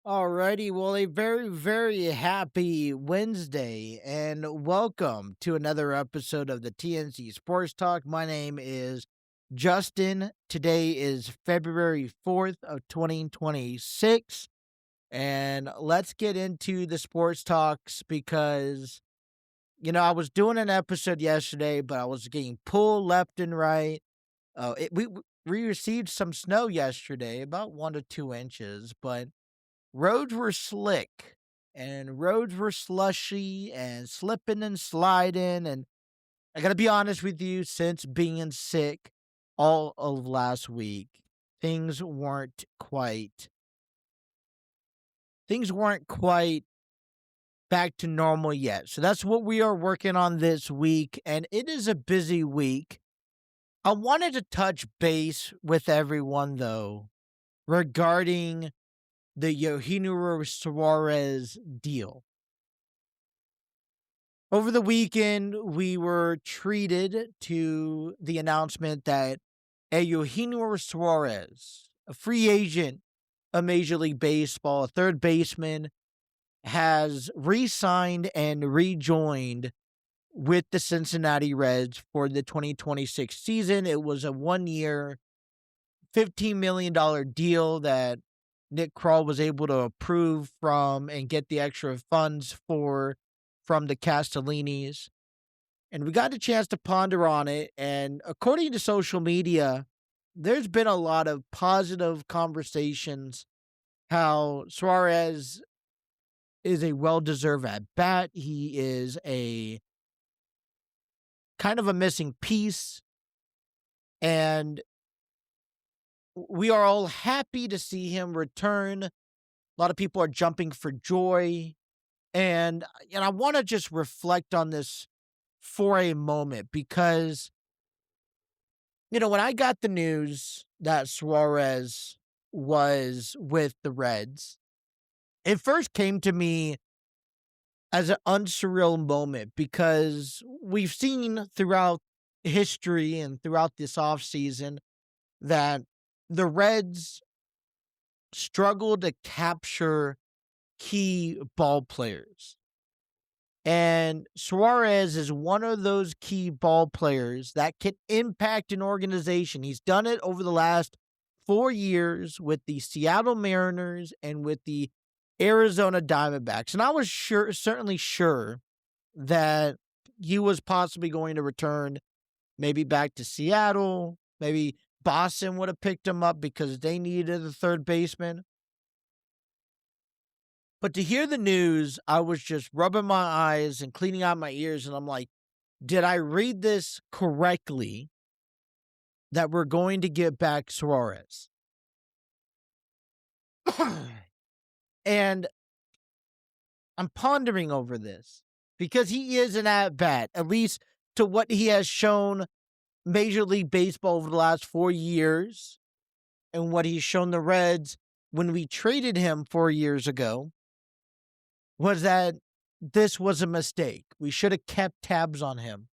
Alrighty, well, a very, very happy Wednesday, and welcome to another episode of the TNC Sports Talk. My name is Justin. Today is February 4th of 2026, and let's get into the sports talks because, I was doing an episode yesterday, but I was getting pulled left and right. We received some snow yesterday, about 1 to 2 inches, but roads were slick and roads were slushy and slipping and sliding. And I got to be honest with you, since being sick all of last week, things weren't quite things weren't quite back to normal yet. So that's what we are working on this week, and it is a busy week. I wanted to touch base with everyone though regarding the Eugenio Suarez deal. Over the weekend, we were treated to the announcement that Eugenio Suarez, a free agent of Major League Baseball, a third baseman, has re-signed and rejoined with the Cincinnati Reds for the 2026 season. It was a 1-year, $15 million deal that Nick Kroll was able to approve from and get the extra funds from the Castellinis. And we got a chance to ponder on it. And according to social media, there's been a lot of positive conversations how Suarez is a well-deserved at-bat. He is a kind of a missing piece. And we are all happy to see him return. A lot of people are jumping for joy. And I want to just reflect on this for a moment because, when I got the news that Suarez was with the Reds, it first came to me as an unsurreal moment because we've seen throughout history and throughout this offseason that the Reds struggle to capture key ball players. And Suarez is one of those key ball players that can impact an organization. He's done it over the last 4 years with the Seattle Mariners and with the Arizona Diamondbacks. And I was certainly sure that he was possibly going to return maybe back to Seattle. Maybe Boston would have picked him up because they needed a third baseman. But to hear the news, I was just rubbing my eyes and cleaning out my ears. And I'm like, did I read this correctly that we're going to get back Suarez? And I'm pondering over this because he is an at-bat, at least to what he has shown Major League Baseball over the last 4 years and what he's shown the Reds when we traded him 4 years ago was that this was a mistake. We should have kept tabs on him.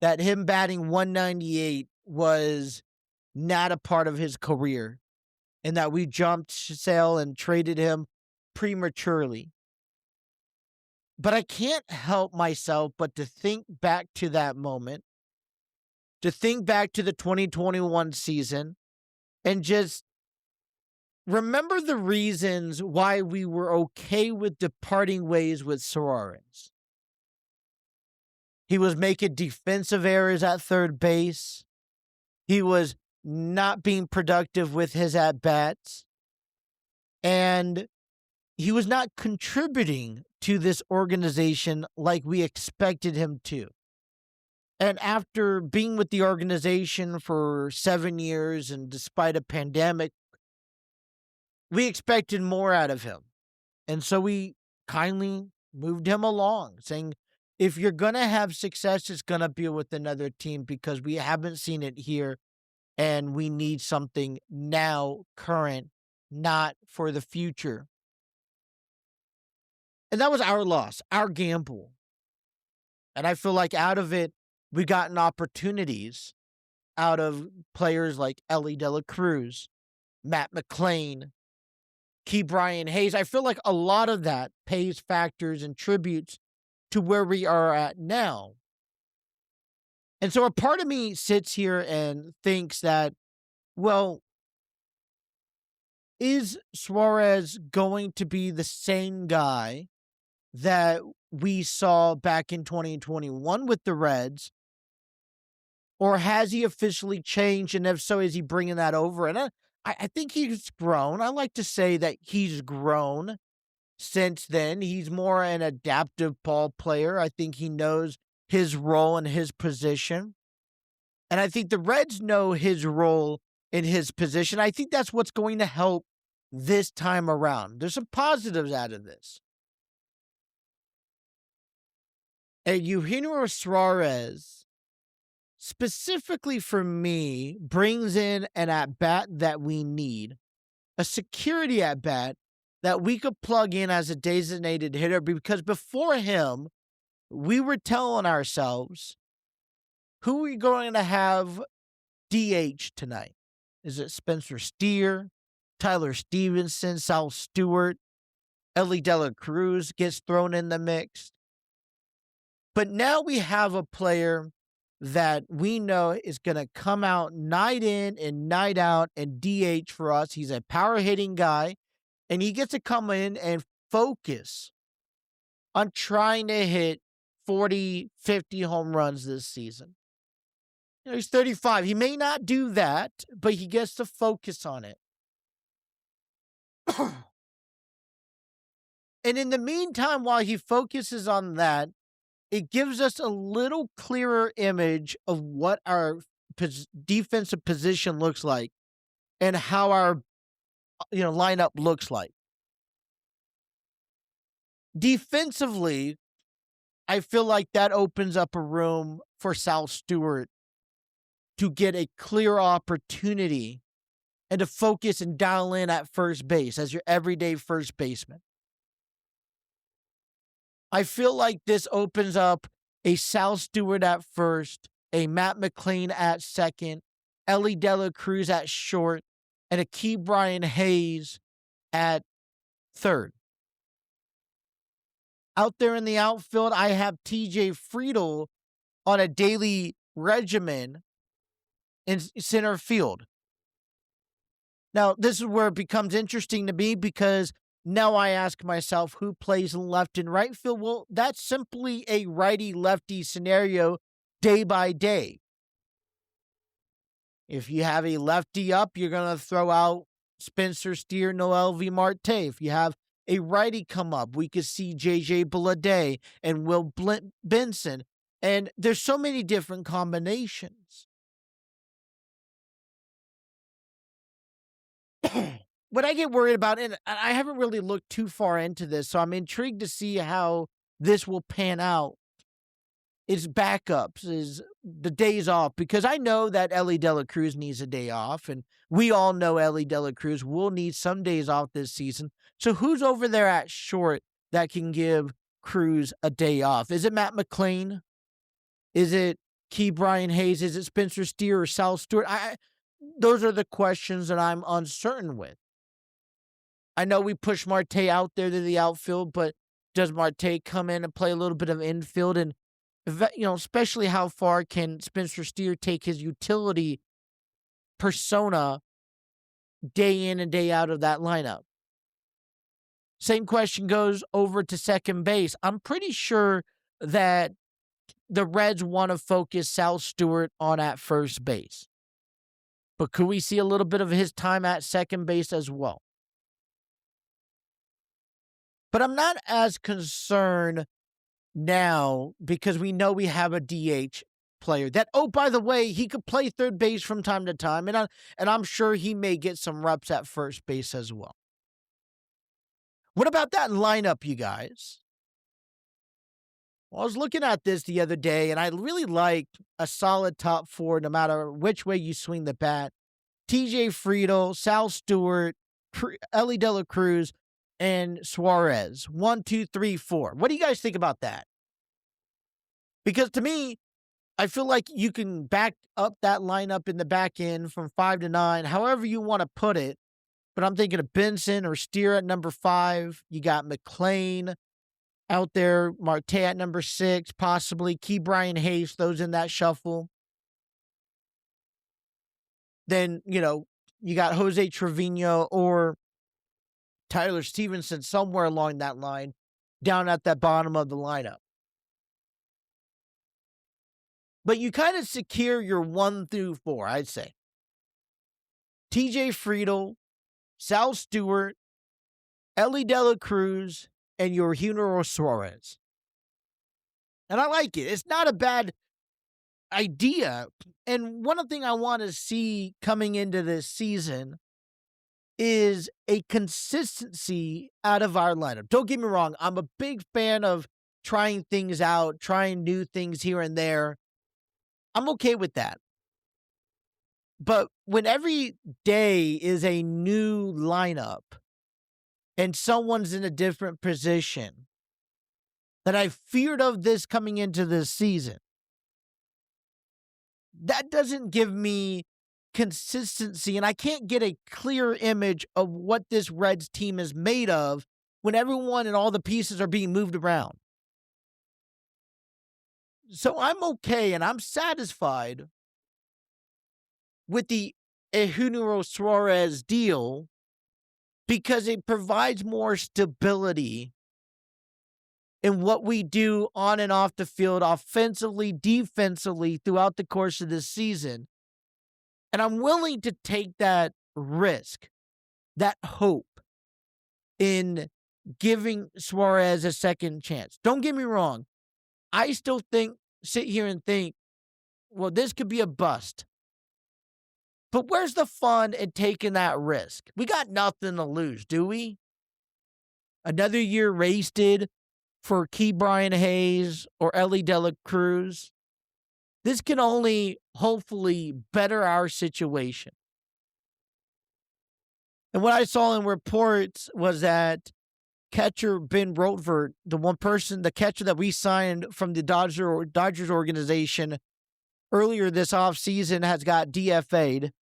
That him batting 198 was not a part of his career and that we jumped sail and traded him prematurely. But I can't help myself but to think back to that moment, to think back to the 2021 season, and just remember the reasons why we were okay with departing ways with Suarez. He was making defensive errors at third base. He was not being productive with his at-bats. And he was not contributing to this organization like we expected him to. And after being with the organization for 7 years and despite a pandemic, we expected more out of him. And so we kindly moved him along, saying, if you're going to have success, it's going to be with another team because we haven't seen it here and we need something now, current, not for the future. And that was our loss, our gamble. And I feel like out of it, we gotten opportunities out of players like Ellie De La Cruz, Matt McClain, Key Brian Hayes. I feel like a lot of that pays factors and tributes to where we are at now. And so a part of me sits here and thinks that, well, is Suarez going to be the same guy that we saw back in 2021 with the Reds? Or has he officially changed? And if so, is he bringing that over? And I think he's grown. I like to say that he's grown since then. He's more an adaptive ball player. I think he knows his role and his position. And I think the Reds know his role in his position. I think that's what's going to help this time around. There's some positives out of this. And Eugenio Suarez, specifically for me, brings in an at-bat that we need, a security at-bat that we could plug in as a designated hitter, because before him, we were telling ourselves, who are we going to have DH tonight? Is it Spencer Steer, Tyler Stevenson, Sal Stewart, Ellie De La Cruz gets thrown in the mix? But now we have a player that we know is going to come out night in and night out and DH for us. He's a power hitting guy, and he gets to come in and focus on trying to hit 40, 50 home runs this season. You know, he's 35. He may not do that, but he gets to focus on it. And in the meantime, while he focuses on that, it gives us a little clearer image of what our defensive position looks like and how our lineup looks like. Defensively, I feel like that opens up a room for Sal Stewart to get a clear opportunity and to focus and dial in at first base as your everyday first baseman. I feel like this opens up a Sal Stewart at first, a Matt McClain at second, Ellie De La Cruz at short, and a Key Brian Hayes at third. Out there in the outfield, I have TJ Friedl on a daily regimen in center field. Now, this is where it becomes interesting to me, because now I ask myself, who plays in left and right field? Well, that's simply a righty-lefty scenario day by day. If you have a lefty up, you're going to throw out Spencer Steer, Noel V. Marte. If you have a righty come up, we could see J.J. Bleday and Will Benson. And there's so many different combinations. What I get worried about, and I haven't really looked too far into this, so I'm intrigued to see how this will pan out, is backups, is the days off, because I know that Ellie De La Cruz needs a day off, and we all know Ellie De La Cruz will need some days off this season. So who's over there at short that can give Cruz a day off? Is it Matt McClain? Is it Key Brian Hayes? Is it Spencer Steer or Sal Stewart? Those are the questions that I'm uncertain with. I know we push Marte out there to the outfield, but does Marte come in and play a little bit of infield? And, especially how far can Spencer Steer take his utility persona day in and day out of that lineup? Same question goes over to second base. I'm pretty sure that the Reds want to focus Sal Stewart on at first base. But could we see a little bit of his time at second base as well? But I'm not as concerned now, because we know we have a DH player that, oh, by the way, he could play third base from time to time, and I'm sure he may get some reps at first base as well. What about that lineup, you guys? Well, I was looking at this the other day, and I really like a solid top four, no matter which way you swing the bat. TJ Friedl, Sal Stewart, Ellie De La Cruz, and Suarez. 1, 2, 3, 4. What do you guys think about that? Because to me, I feel like you can back up that lineup in the back end from 5 to 9, however you want to put it. But I'm thinking of Benson or Steer at number 5. You got McLean out there, Marte at number 6, possibly Key Brian Hayes, those in that shuffle. Then, you got Jose Trevino or Tyler Stevenson somewhere along that line down at that bottom of the lineup. But you kind of secure your 1 through 4, I'd say. TJ Friedel, Sal Stewart, Ellie De La Cruz, and Eugenio Suarez. And I like it. It's not a bad idea. And one thing I want to see coming into this season is a consistency out of our lineup. Don't get me wrong. I'm a big fan of trying things out, trying new things here and there. I'm okay with that. But when every day is a new lineup and someone's in a different position, that I feared of this coming into this season, that doesn't give me consistency, and I can't get a clear image of what this Reds team is made of when everyone and all the pieces are being moved around. So I'm okay and I'm satisfied with the Eugenio Suarez deal because it provides more stability in what we do on and off the field, offensively, defensively, throughout the course of this season. And I'm willing to take that risk, that hope in giving Suarez a second chance. Don't get me wrong. I still sit here and think, well, this could be a bust. But where's the fun in taking that risk? We got nothing to lose, do we? Another year wasted for Key Brian Hayes or Ellie De La Cruz. This can only hopefully better our situation. And what I saw in reports was that catcher Ben Rotevert, the catcher that we signed from the Dodgers organization earlier this offseason, has got DFA'd,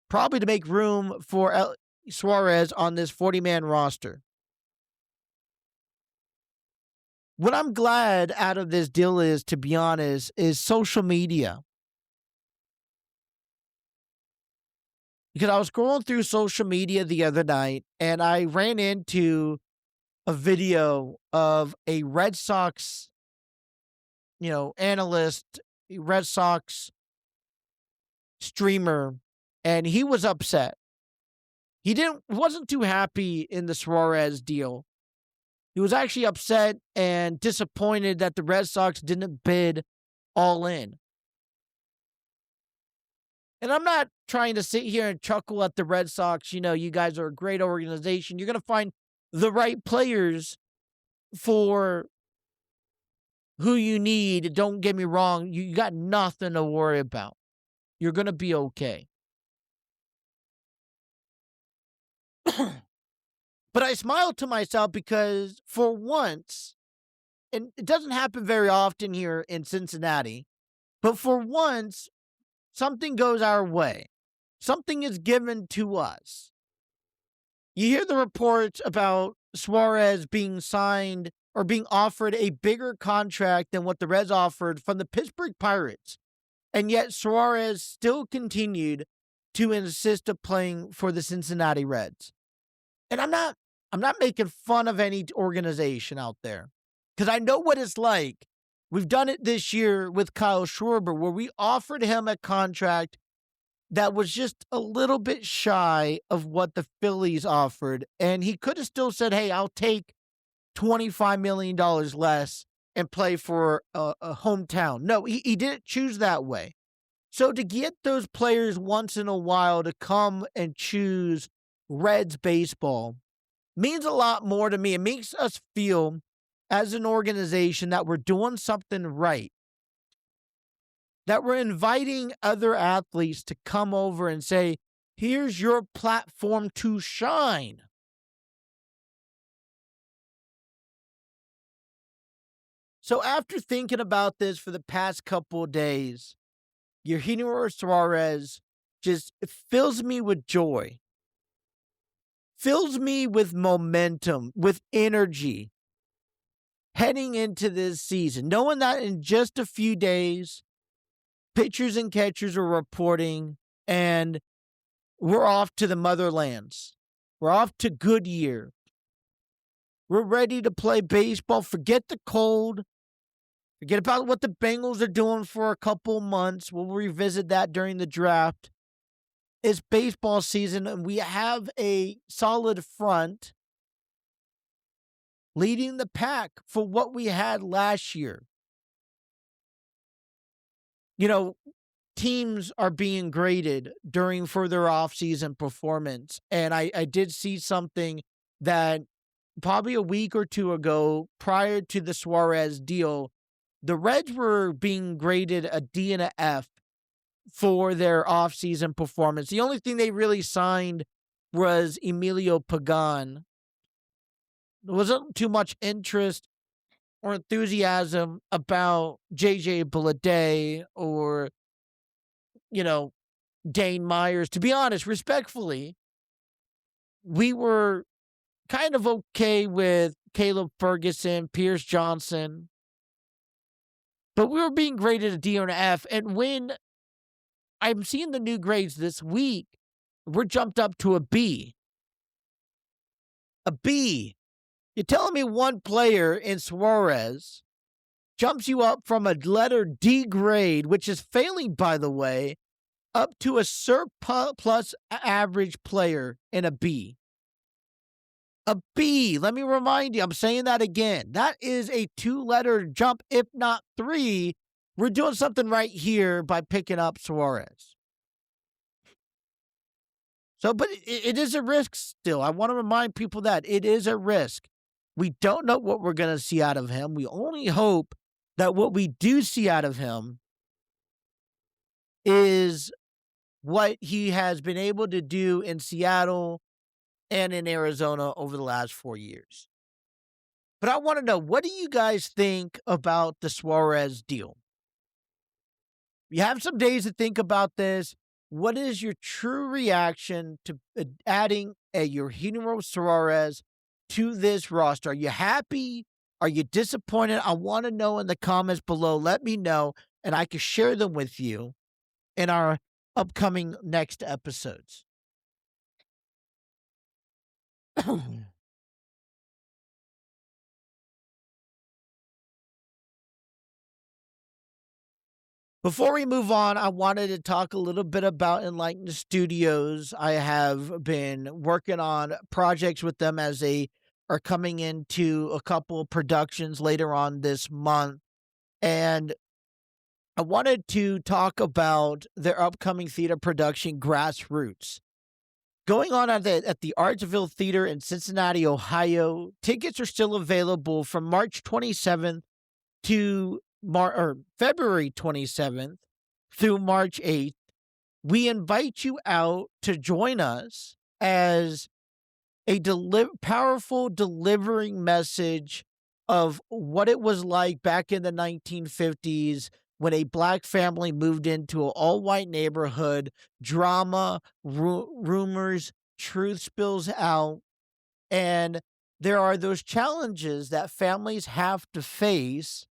probably to make room for Suarez on this 40-man roster. What I'm glad out of this deal is, to be honest, is social media. Because I was scrolling through social media the other night, and I ran into a video of a Red Sox, analyst, Red Sox streamer, and he was upset. He wasn't too happy in the Suarez deal. He was actually upset and disappointed that the Red Sox didn't bid all in. And I'm not trying to sit here and chuckle at the Red Sox. You guys are a great organization. You're going to find the right players for who you need. Don't get me wrong. You got nothing to worry about. You're going to be okay. But I smiled to myself because for once, and it doesn't happen very often here in Cincinnati, but for once, something goes our way. Something is given to us. You hear the reports about Suarez being signed or being offered a bigger contract than what the Reds offered from the Pittsburgh Pirates. And yet Suarez still continued to insist of playing for the Cincinnati Reds. And I'm not making fun of any organization out there, because I know what it's like. We've done it this year with Kyle Schwarber, where we offered him a contract that was just a little bit shy of what the Phillies offered. And he could have still said, hey, I'll take $25 million less and play for a hometown. No, he didn't choose that way. So to get those players once in a while to come and choose Reds baseball means a lot more to me. It makes us feel as an organization that we're doing something right, that we're inviting other athletes to come over and say, here's your platform to shine. So after thinking about this for the past couple of days, Eugenio Suarez just fills me with joy, fills me with momentum, with energy heading into this season, knowing that in just a few days, pitchers and catchers are reporting and we're off to the motherlands. We're off to Goodyear. We're ready to play baseball. Forget the cold. Forget about what the Bengals are doing for a couple months. We'll revisit that during the draft. It's baseball season, and we have a solid front leading the pack for what we had last year. You know, teams are being graded during further offseason performance, and I did see something that probably a week or two ago, prior to the Suarez deal, the Reds were being graded a D and a F for their offseason performance. The only thing they really signed was Emilio Pagan. There wasn't too much interest or enthusiasm about JJ Bleday or, Dane Myers. To be honest, respectfully, we were kind of okay with Caleb Ferguson, Pierce Johnson, but we were being graded a D or an F. And when I'm seeing the new grades this week, we're jumped up to a B. A B. You're telling me one player in Suarez jumps you up from a letter D grade, which is failing, by the way, up to a surplus average player in a B. A B. Let me remind you, I'm saying that again. That is a 2-letter jump, if not 3. We're doing something right here by picking up Suarez. So, but it is a risk still. I want to remind people that it is a risk. We don't know what we're going to see out of him. We only hope that what we do see out of him is what he has been able to do in Seattle and in Arizona over the last 4 years. But I want to know, what do you guys think about the Suarez deal? You have some days to think about this. What is your true reaction to adding a Eugenio Suarez to this roster? Are you happy? Are you disappointed? I want to know in the comments below. Let me know, and I can share them with you in our upcoming next episodes. Before we move on, I wanted to talk a little bit about Enlightened Studios. I have been working on projects with them as they are coming into a couple of productions later on this month. And I wanted to talk about their upcoming theater production, Grassroots. Going on at the Artsville Theater in Cincinnati, Ohio. Tickets are still available from March 27th to February 27th through March 8th. We invite you out to join us as a powerful delivering message of what it was like back in the 1950s when a black family moved into an all-white neighborhood. Drama, rumors, truth spills out, and there are those challenges that families have to face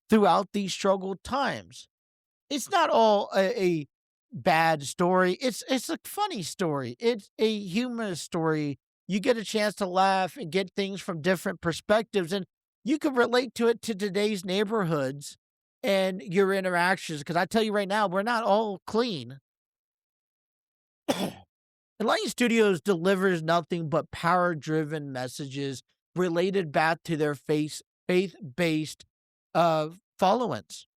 throughout these struggled times. It's not all a bad story. It's a funny story. It's a humorous story. You get a chance to laugh and get things from different perspectives, and you can relate to it to today's neighborhoods and your interactions. Because I tell you right now, we're not all clean. Enlightened Studios delivers nothing but power-driven messages related back to their faith-based followings.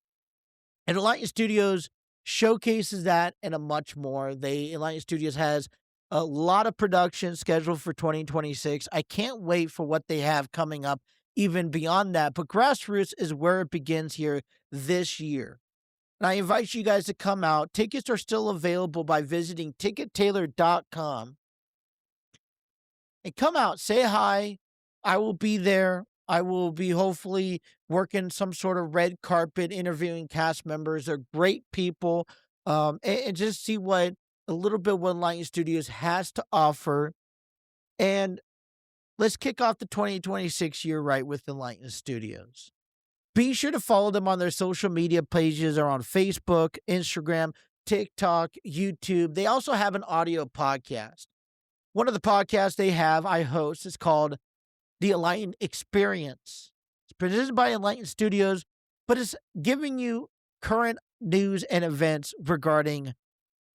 And Enlightened Studios showcases that and a much more. Enlightened Studios has a lot of production scheduled for 2026. I can't wait for what they have coming up even beyond that. But Grassroots is where it begins here this year. And I invite you guys to come out. Tickets are still available by visiting tickettailor.com. And come out, say hi. I will be there. I will be hopefully working some sort of red carpet, interviewing cast members. They're great people. And just see what a little bit what Enlighten Studios has to offer. And let's kick off the 2026 year right with Enlighten Studios. Be sure to follow them on their social media pages. They're on Facebook, Instagram, TikTok, YouTube. They also have an audio podcast. One of the podcasts they have, I host, is called The Enlightened Experience. It's presented by Enlightened Studios, but it's giving you current news and events regarding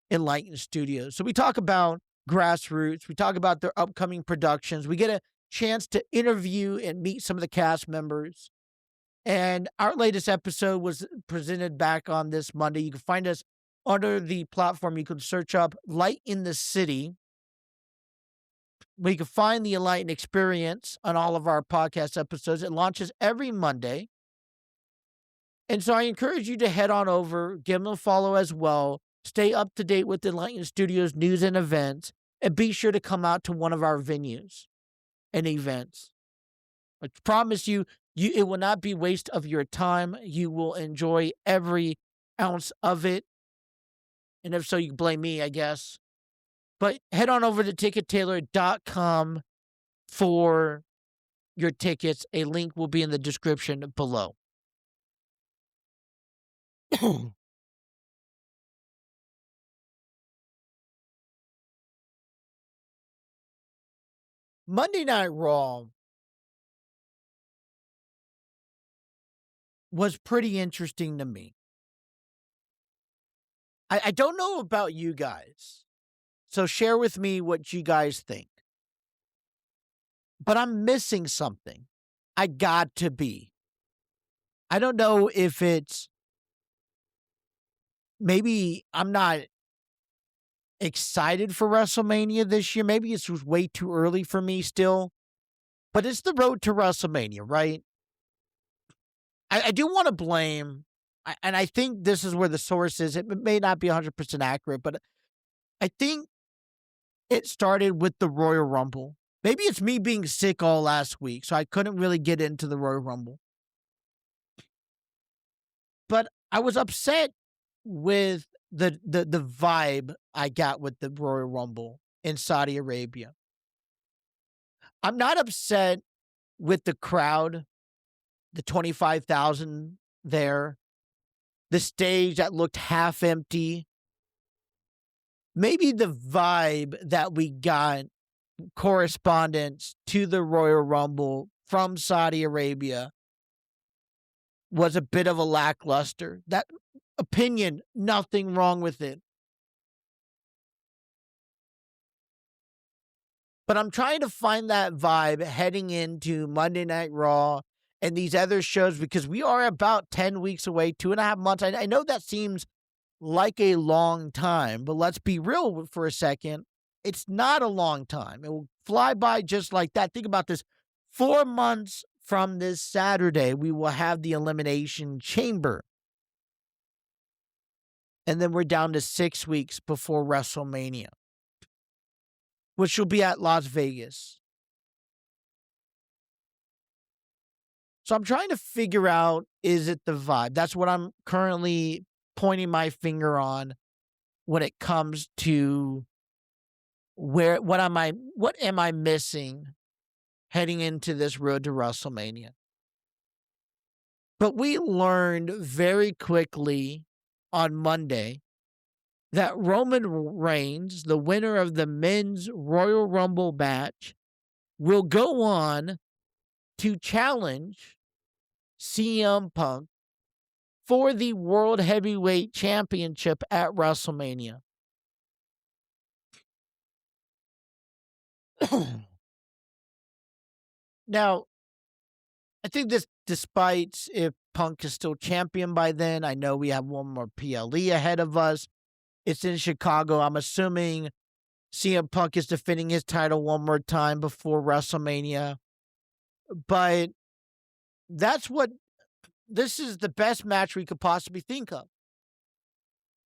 Enlightened Studios. So we talk about Grassroots. We talk about their upcoming productions. We get a chance to interview and meet some of the cast members. And our latest episode was presented back on this Monday. You can find us under the platform. You can search up Light in the City. We can find the Enlightened Experience on all of our podcast episodes. It launches every Monday. And so I encourage you to head on over, give them a follow as well. Stay up to date with Enlightened Studios news and events. And be sure to come out to one of our venues and events. I promise you, it will not be waste of your time. You will enjoy every ounce of it. And if so, you can blame me, I guess. But head on over to tickettailor.com for your tickets. A link will be in the description below. Monday Night Raw was pretty interesting to me. I don't know about you guys, so share with me what you guys think. But I'm missing something. I got to be. I don't know if it's maybe I'm not excited for WrestleMania this year. Maybe it's way too early for me still. But it's the road to WrestleMania, right? I do want to blame, and I think this is where the source is. It may not be 100% accurate, but I think it started with the Royal Rumble. Maybe it's me being sick all last week, so I couldn't really get into the Royal Rumble. But I was upset with the vibe I got with the Royal Rumble in Saudi Arabia. I'm not upset with the crowd, the 25,000 there, the stage that looked half empty. Maybe the vibe that we got correspondence to the Royal Rumble from Saudi Arabia was a bit of a lackluster. That opinion, nothing wrong with it. But I'm trying to find that vibe heading into Monday Night Raw and these other shows because we are about 10 weeks away, 2.5 months. I know that seems like a long time, but let's be real for a second. It's not a long time. It will fly by just like that. Think about this. 4 months from this Saturday, we will have the Elimination Chamber. And then we're down to 6 weeks before WrestleMania, which will be at Las Vegas. So I'm trying to figure out, is it the vibe? That's what I'm currently pointing my finger on when it comes to what am I missing heading into this road to WrestleMania? But we learned very quickly on Monday that Roman Reigns, the winner of the men's Royal Rumble match, will go on to challenge CM Punk for the World Heavyweight Championship at WrestleMania. Now, I think this, despite if Punk is still champion by then, I know we have one more PLE ahead of us. It's in Chicago. I'm assuming CM Punk is defending his title one more time before WrestleMania. But this is the best match we could possibly think of.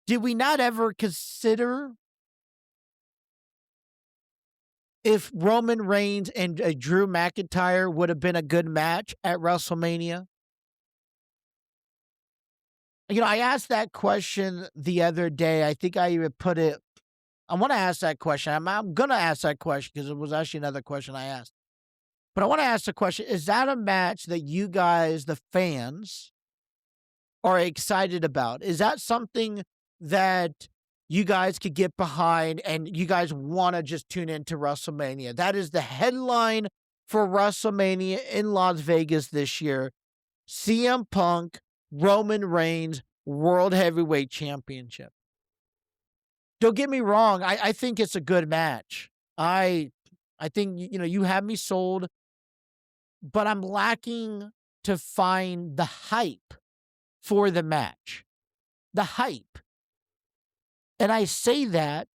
Did we not ever consider if Roman Reigns and Drew McIntyre would have been a good match at WrestleMania? I asked that question the other day. I think I even put it. I want to ask that question. I'm going to ask that question because it was actually another question I asked. But I want to ask the question, is that a match that you guys, the fans, are excited about? Is that something that you guys could get behind and you guys want to just tune into WrestleMania? That is the headline for WrestleMania in Las Vegas this year. CM Punk, Roman Reigns, World Heavyweight Championship. Don't get me wrong. I think it's a good match. I think, you have me sold, but I'm lacking to find the hype for the match. The hype. And I say that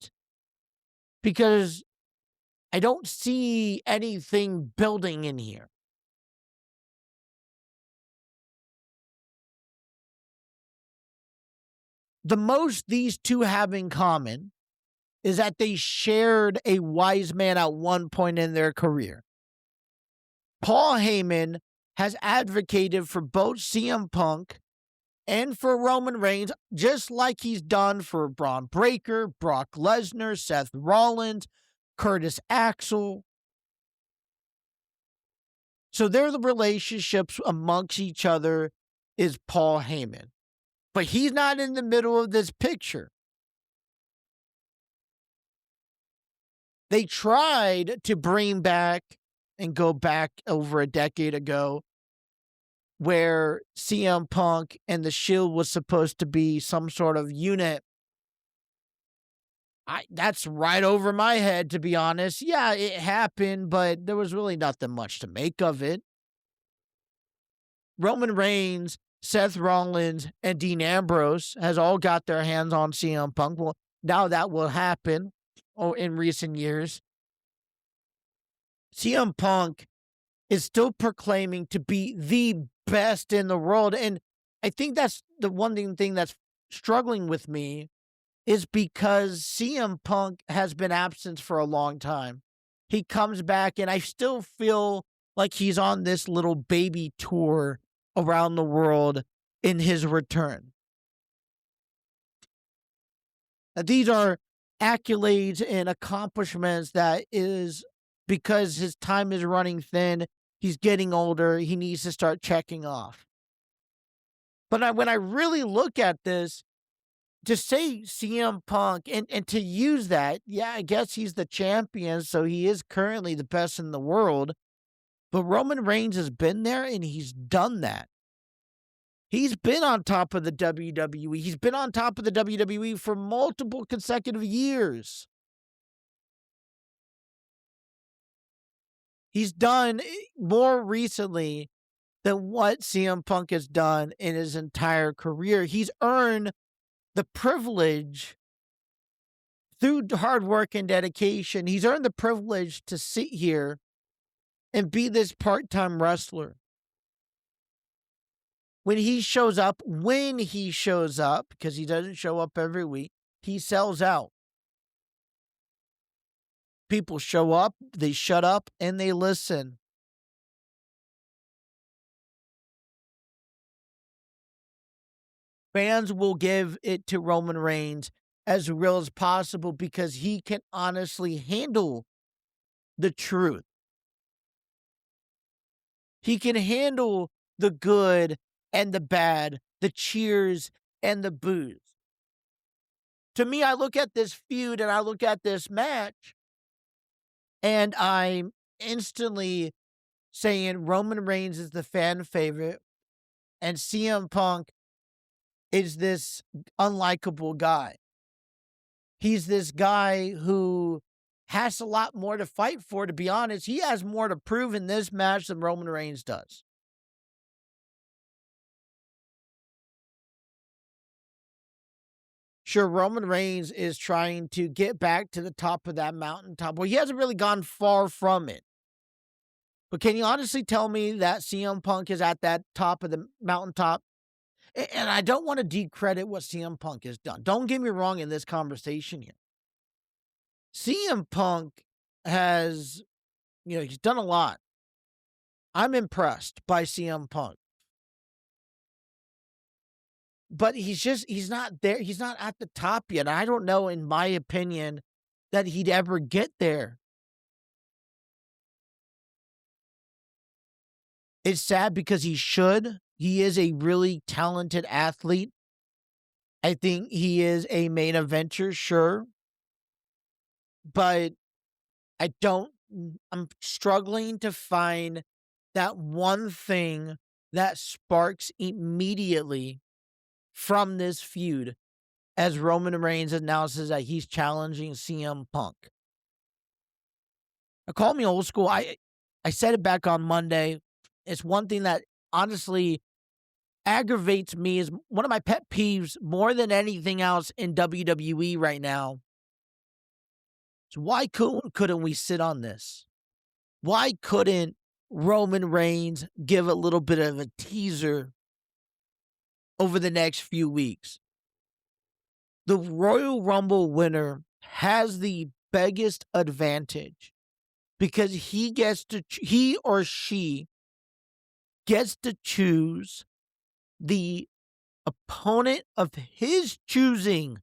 because I don't see anything building in here. The most these two have in common is that they shared a wise man at one point in their career. Paul Heyman has advocated for both CM Punk and for Roman Reigns, just like he's done for Braun Breaker, Brock Lesnar, Seth Rollins, Curtis Axel. So they're the relationships amongst each other is Paul Heyman. But he's not in the middle of this picture. They tried to bring back and go back over a decade ago where CM Punk and the Shield was supposed to be some sort of unit. That's right over my head, to be honest. Yeah, it happened, but there was really nothing much to make of it. Roman Reigns, Seth Rollins, and Dean Ambrose has all got their hands on CM Punk. Well, now that will happen in recent years. CM Punk is still proclaiming to be the best in the world. And I think that's the one thing that's struggling with me is because CM Punk has been absent for a long time. He comes back and I still feel like he's on this little baby tour around the world in his return. These are accolades and accomplishments that is because his time is running thin. He's getting older. He needs to start checking off. But when I really look at this, to say CM Punk and to use that, yeah, I guess he's the champion, so he is currently the best in the world. But Roman Reigns has been there and he's done that. He's been on top of the WWE. He's been on top of the WWE for multiple consecutive years. He's done more recently than what CM Punk has done in his entire career. He's earned the privilege through hard work and dedication. He's earned the privilege to sit here and be this part-time wrestler. When he shows up, because he doesn't show up every week, he sells out. People show up, they shut up, and they listen. Fans will give it to Roman Reigns as real as possible because he can honestly handle the truth. He can handle the good and the bad, the cheers and the boos. To me, I look at this feud and I look at this match and I'm instantly saying Roman Reigns is the fan favorite and CM Punk is this unlikable guy. He's this guy who has a lot more to fight for, to be honest. He has more to prove in this match than Roman Reigns does. Sure, Roman Reigns is trying to get back to the top of that mountaintop. Well, he hasn't really gone far from it. But can you honestly tell me that CM Punk is at that top of the mountaintop? And I don't want to decredit what CM Punk has done. Don't get me wrong in this conversation here. CM Punk has, he's done a lot. I'm impressed by CM Punk. But he's not there. He's not at the top yet. I don't know, in my opinion, that he'd ever get there. It's sad because he should. He is a really talented athlete. I think he is a main eventer, sure. But I'm struggling to find that one thing that sparks immediately from this feud as Roman Reigns announces that he's challenging CM Punk. Now, call me old school. I said it back on Monday. It's one thing that honestly aggravates me, is one of my pet peeves more than anything else in WWE right now. So why couldn't we sit on this? Why couldn't Roman Reigns give a little bit of a teaser over the next few weeks? The Royal Rumble winner has the biggest advantage because he or she gets to choose the opponent of his choosing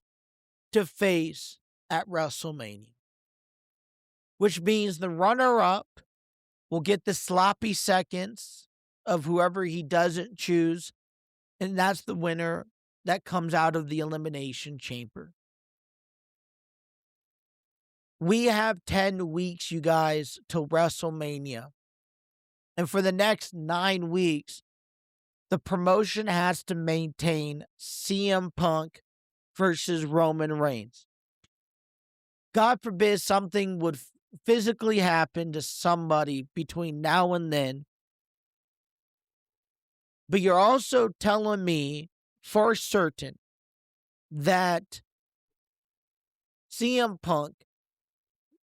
to face at WrestleMania, which means the runner-up will get the sloppy seconds of whoever he doesn't choose, and that's the winner that comes out of the Elimination Chamber. We have 10 weeks, you guys, till WrestleMania. And for the next 9 weeks, the promotion has to maintain CM Punk versus Roman Reigns. God forbid something would physically happen to somebody between now and then. But you're also telling me for certain that CM Punk,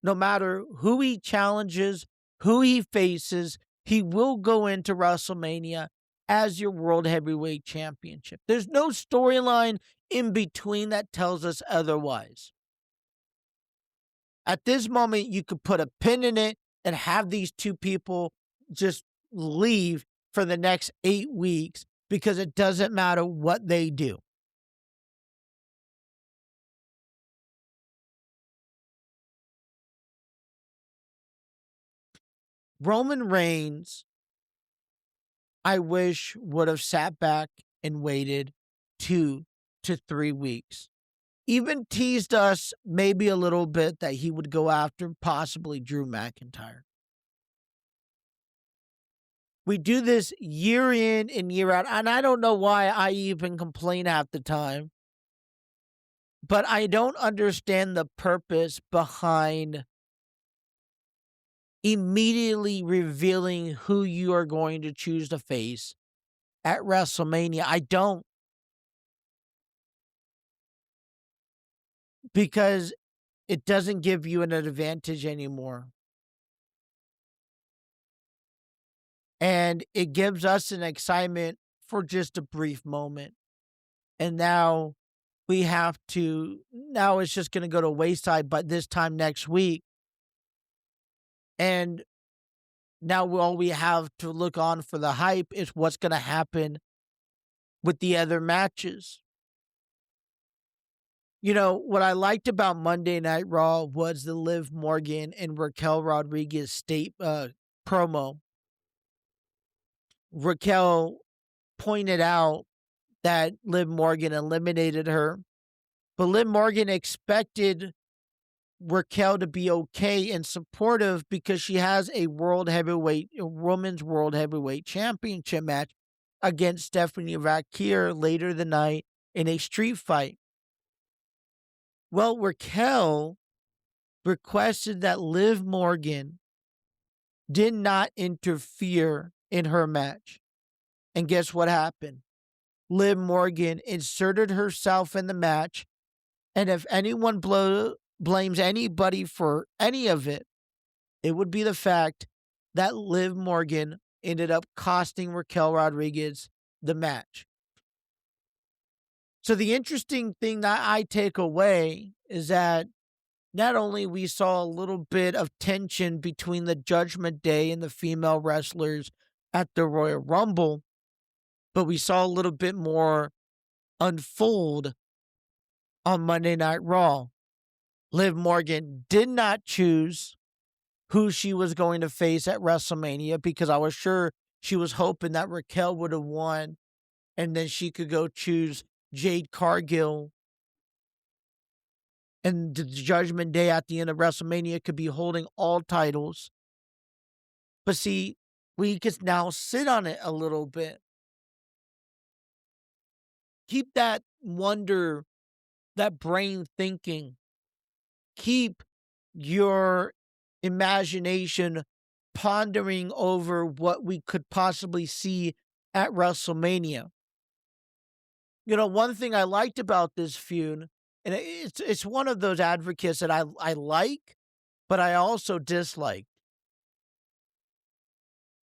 no matter who he challenges, who he faces, he will go into WrestleMania as your World Heavyweight Championship. There's no storyline in between that tells us otherwise. At this moment, you could put a pin in it and have these two people just leave for the next 8 weeks because it doesn't matter what they do. Roman Reigns, I wish, would have sat back and waited 2 to 3 weeks. Even teased us maybe a little bit that he would go after possibly Drew McIntyre. We do this year in and year out, and I don't know why I even complain half the time, but I don't understand the purpose behind immediately revealing who you are going to choose to face at WrestleMania. I don't. Because it doesn't give you an advantage anymore. And it gives us an excitement for just a brief moment. And now now it's just going to go to wayside by this time next week. And now all we have to look on for the hype is what's going to happen with the other matches. What I liked about Monday Night Raw was the Liv Morgan and Raquel Rodriguez promo. Raquel pointed out that Liv Morgan eliminated her, but Liv Morgan expected Raquel to be okay and supportive because she has a women's world heavyweight championship match against Stephanie Vaquer later the night in a street fight. Well, Raquel requested that Liv Morgan did not interfere in her match. And guess what happened? Liv Morgan inserted herself in the match, and if anyone blames anybody for any of it, it would be the fact that Liv Morgan ended up costing Raquel Rodriguez the match. So the interesting thing that I take away is that not only we saw a little bit of tension between the Judgment Day and the female wrestlers at the Royal Rumble, but we saw a little bit more unfold on Monday Night Raw. Liv Morgan did not choose who she was going to face at WrestleMania because I was sure she was hoping that Raquel would have won and then she could go choose Jade Cargill. And the Judgment Day at the end of WrestleMania could be holding all titles. But see, we can now sit on it a little bit. Keep that wonder, that brain thinking. Keep your imagination pondering over what we could possibly see at WrestleMania. You know, one thing I liked about this feud, and it's one of those advocates that I like, but I also dislike.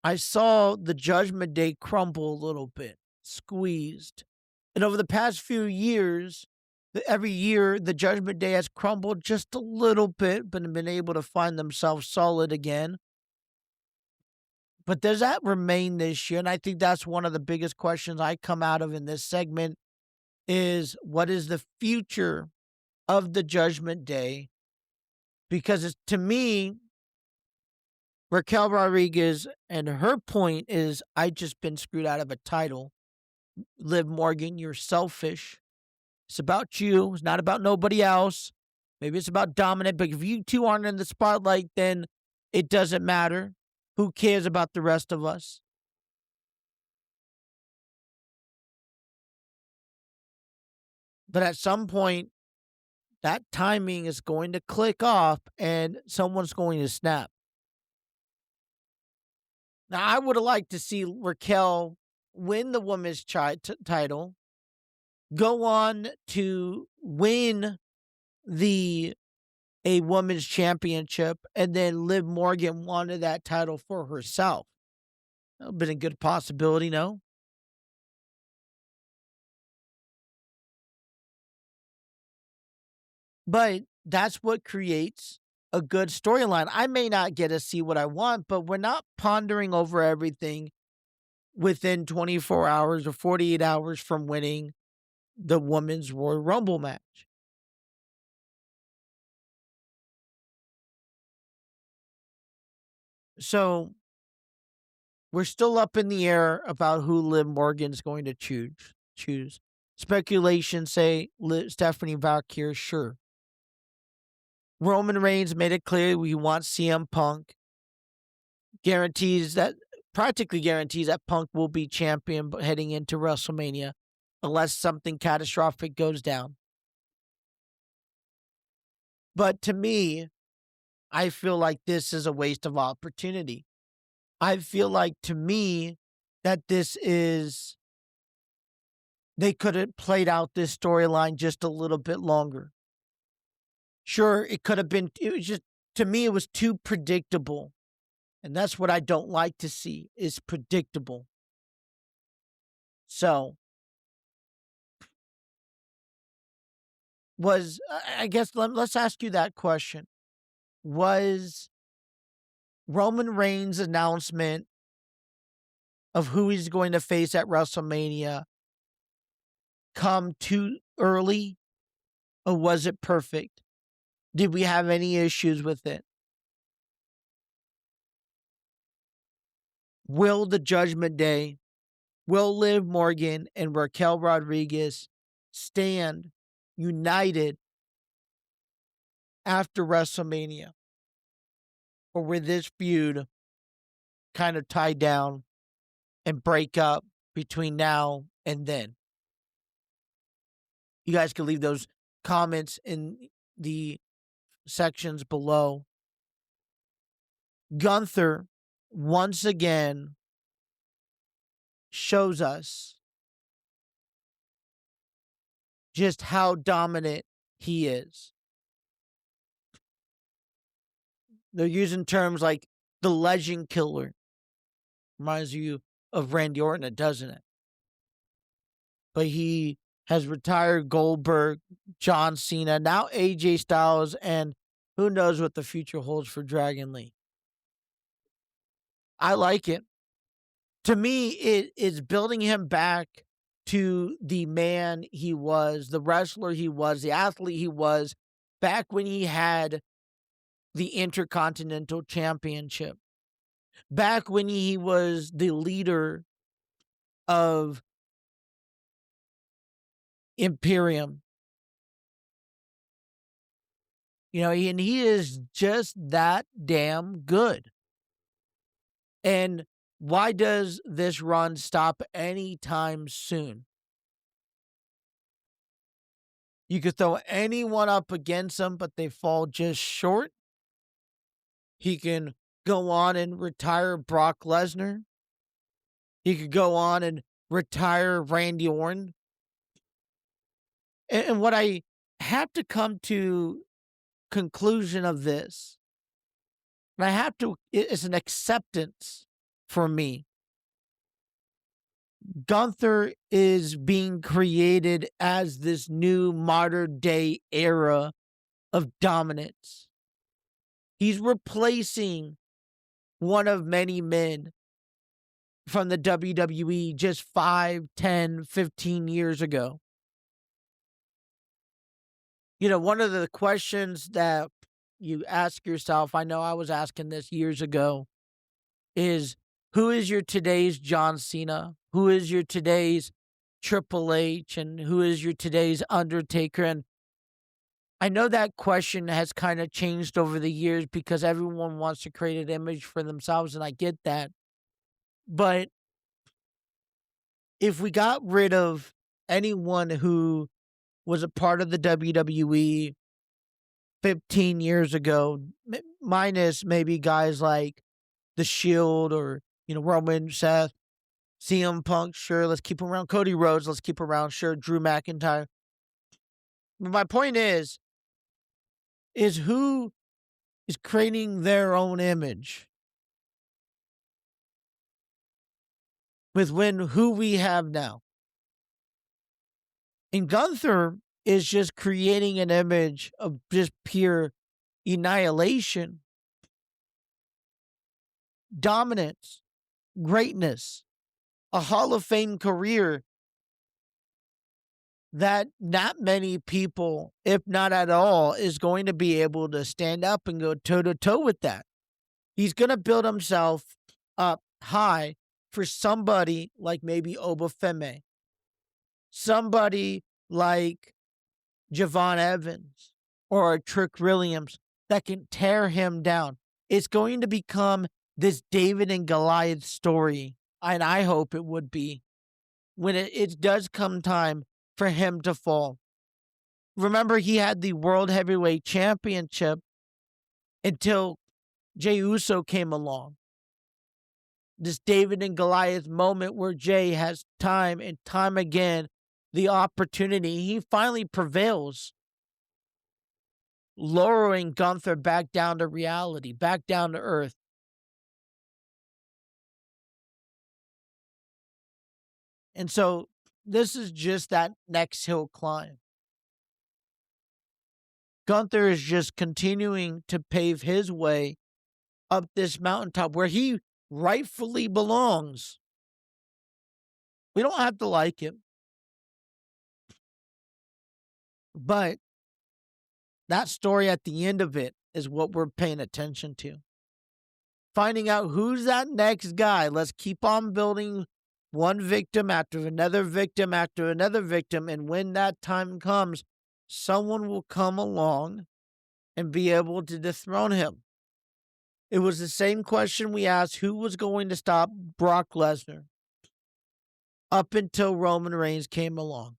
I saw the Judgment Day crumble a little bit, squeezed. And over the past few years, every year the Judgment Day has crumbled just a little bit, but been able to find themselves solid again. But does that remain this year? And I think that's one of the biggest questions I come out of in this segment is what is the future of the Judgment Day? Because it's, to me, Raquel Rodriguez and her point is, I just been screwed out of a title. Liv Morgan, you're selfish. It's about you. It's not about nobody else. Maybe it's about dominant, but if you two aren't in the spotlight, then it doesn't matter. Who cares about the rest of us? But at some point, that timing is going to click off and someone's going to snap. Now, I would have liked to see Raquel win the women's title, go on to win a women's championship, and then Liv Morgan wanted that title for herself. That would have been a good possibility, no? But that's what creates a good storyline. I may not get to see what I want, but we're not pondering over everything within 24 hours or 48 hours from winning the Women's Royal Rumble match. So we're still up in the air about who Liv Morgan's going to choose. Speculation say Stephanie Valkyrie, sure. Roman Reigns made it clear we want CM Punk. Practically guarantees that Punk will be champion heading into WrestleMania unless something catastrophic goes down. But to me, I feel like this is a waste of opportunity. I feel like, to me, that they could have played out this storyline just a little bit longer. Sure, it could have been, it was just, to me, it was too predictable. And that's what I don't like to see, is predictable. So, I guess, let's ask you that question. Was Roman Reigns' announcement of who he's going to face at WrestleMania come too early, or was it perfect? Did we have any issues with it? Will the Judgment Day, will Liv Morgan and Raquel Rodriguez stand united after WrestleMania? Or will this feud kind of tie down and break up between now and then? You guys can leave those comments in the sections below. Gunther once again shows us just how dominant he is. They're using terms like the legend killer. Reminds you of Randy Orton, doesn't it? But he has retired Goldberg, John Cena, now AJ Styles, and Who knows what the future holds for Dragon Lee? I like it. To me, it is building him back to the man he was, the wrestler he was, the athlete he was back when he had the Intercontinental Championship, back when he was the leader of Imperium. And he is just that damn good. And why does this run stop anytime soon? You could throw anyone up against him, but they fall just short. He can go on and retire Brock Lesnar. He could go on and retire Randy Orton. And what I have to come to conclusion of this, and it's an acceptance for me. Gunther is being created as this new modern day era of dominance. He's replacing one of many men from the WWE just 5, 10, 15 years ago. One of the questions that you ask yourself, I know I was asking this years ago, is who is your today's John Cena? Who is your today's Triple H? And who is your today's Undertaker? And I know that question has kind of changed over the years because everyone wants to create an image for themselves, and I get that. But if we got rid of anyone who was a part of the WWE 15 years ago, minus maybe guys like The Shield or, Roman, Seth, CM Punk, sure, let's keep him around. Cody Rhodes, let's keep him around, sure, Drew McIntyre. But my point is who is creating their own image with who we have now. And Gunther is just creating an image of just pure annihilation, dominance, greatness, a Hall of Fame career that not many people, if not at all, is going to be able to stand up and go toe-to-toe with that. He's going to build himself up high for somebody like maybe Obafemi, somebody like Javon Evans or Trick Williams that can tear him down. It's going to become this David and Goliath story, and I hope it would be, when it does come time for him to fall. Remember, he had the World Heavyweight Championship until Jey Uso came along. This David and Goliath moment where Jey has time and time again the opportunity. He finally prevails, lowering Gunther back down to reality, back down to earth. And so this is just that next hill climb. Gunther is just continuing to pave his way up this mountaintop where he rightfully belongs. We don't have to like him, but that story at the end of it is what we're paying attention to. Finding out who's that next guy. Let's keep on building one victim after another victim after another victim. And when that time comes, someone will come along and be able to dethrone him. It was the same question we asked, who was going to stop Brock Lesnar, up until Roman Reigns came along.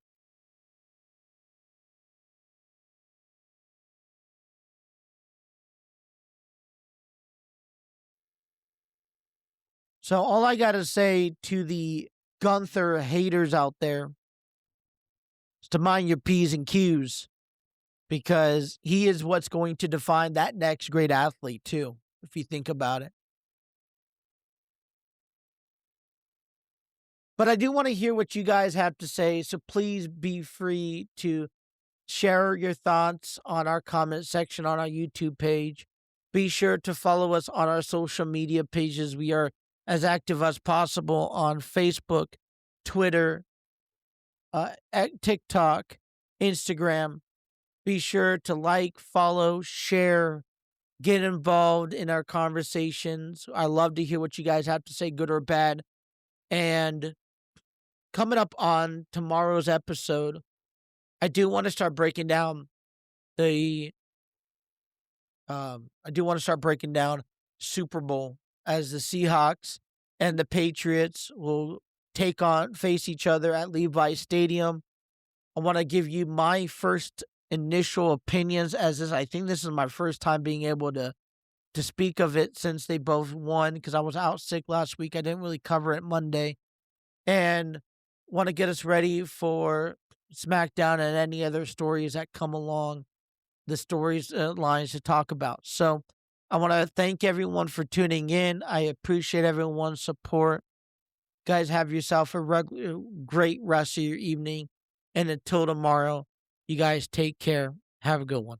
So all I got to say to the Gunther haters out there is to mind your P's and Q's, because he is what's going to define that next great athlete too, if you think about it. But I do want to hear what you guys have to say, so please be free to Share your thoughts on our comment section on our YouTube page. Be sure to follow us on our social media pages. We are as active as possible on Facebook, Twitter, TikTok, Instagram. Be sure to like, follow, share, get involved in our conversations. I love to hear what you guys have to say, good or bad. And coming up on tomorrow's episode, I do want to start breaking down Super Bowl as the Seahawks and the Patriots will face each other at Levi Stadium. I want to give you my first initial opinions I think this is my first time being able to speak of it since they both won, because I was out sick last week. I didn't really cover it Monday, and want to get us ready for SmackDown and any other stories that come along, the stories lines to talk about. So I want to thank everyone for tuning in. I appreciate everyone's support. Guys, have yourself a great rest of your evening. And until tomorrow, you guys take care. Have a good one.